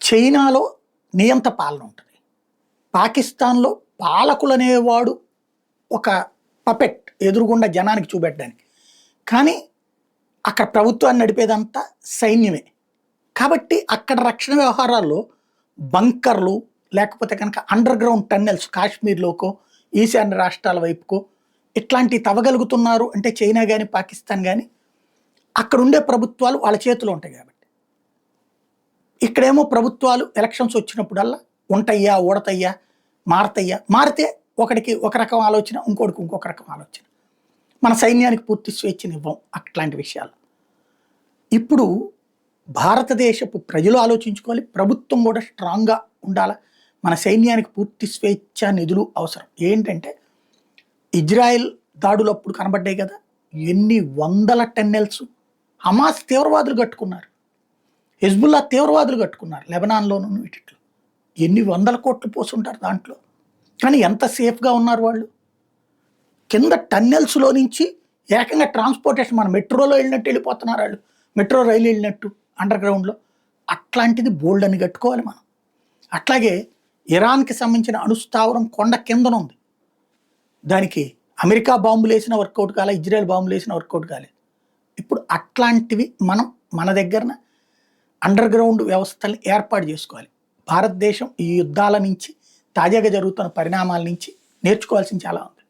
చైనాలో నియంత పాలన ఉంటుంది. పాకిస్తాన్‌లో పాలకులనేవాడు ఒక పపెట్ ఎదురుగుండా జనానికి చూపెట్టడానికి. కానీ అక్కడ ప్రభుత్వాన్ని నడిపేదంతా సైన్యమే. కాబట్టి అక్కడ రక్షణ వ్యవహారాల్లో బంకర్లు లేకపోతే కనుక అండర్ గ్రౌండ్ టన్నెల్స్ కాశ్మీర్‌లోకో, ఈశాన్య రాష్ట్రాల వైపుకో ఇట్లాంటివి తవ్వగలుగుతున్నారు అంటే చైనా గాని, పాకిస్తాన్ గాని అక్కడుండే ప్రభుత్వాలు వాళ్ళ చేతిలో ఉంటాయి కాబట్టి. ఇక్కడేమో ప్రభుత్వాలు ఎలక్షన్స్ వచ్చినప్పుడల్లా ఉంటాయ్యా, ఊడతయ్యా, మారతయ్యా. మారితే ఒకడికి ఒక రకం ఆలోచన, ఇంకోడికి ఇంకొక రకం ఆలోచన. మన సైన్యానికి పూర్తి స్వేచ్ఛనివ్వం అట్లాంటి విషయాలు. ఇప్పుడు భారతదేశపు ప్రజలు ఆలోచించుకోవాలి. ప్రభుత్వం కూడా స్ట్రాంగ్‌గా ఉండాలా. మన సైన్యానికి పూర్తి స్వేచ్ఛ, నిధులు అవసరం. ఏంటంటే ఇజ్రాయెల్ దాడులప్పుడు కనబడ్డాయి కదా! ఎన్ని వందల టన్నెల్స్ హమాస్ తీవ్రవాదులు కట్టుకున్నారు. హిజ్బుల్లా తీవ్రవాదులు కట్టుకున్నారు. లెబనాన్‌లోను వీటిట్లో. ఎన్ని వందల కోట్లు పోసుంటారు దాంట్లో. కానీ ఎంత సేఫ్‌గా ఉన్నారు వాళ్ళు. కింద టన్నెల్స్‌లో నుంచి ఏకంగా ట్రాన్స్‌పోర్టేషన్ మన మెట్రోలో వెళ్ళినట్టు వెళ్ళిపోతున్నారు వాళ్ళు. మెట్రో రైలు వెళ్ళినట్టు అండర్ గ్రౌండ్‌లో. అట్లాంటిది బోల్డన్ని కట్టుకోవాలి మనం. అట్లాగే ఇరాన్‌కి సంబంధించిన అణుస్థావరం కొండ కిందనుంది. దానికి అమెరికా బాంబులేసినా వర్కౌట్ కాలే, ఇజ్రాయెల్ బాంబులేసినా వర్కౌట్ కాలేదు. ఇప్పుడు అట్లాంటివి మనం మన దగ్గరన అండర్ గ్రౌండ్ వ్యవస్థల్ని ఏర్పాటు చేసుకోవాలి. భారతదేశం ఈ యుద్ధాల నుంచి, తాజాగా జరుగుతున్న పరిణామాల నుంచి నేర్చుకోవాల్సింది చాలా ఉంది.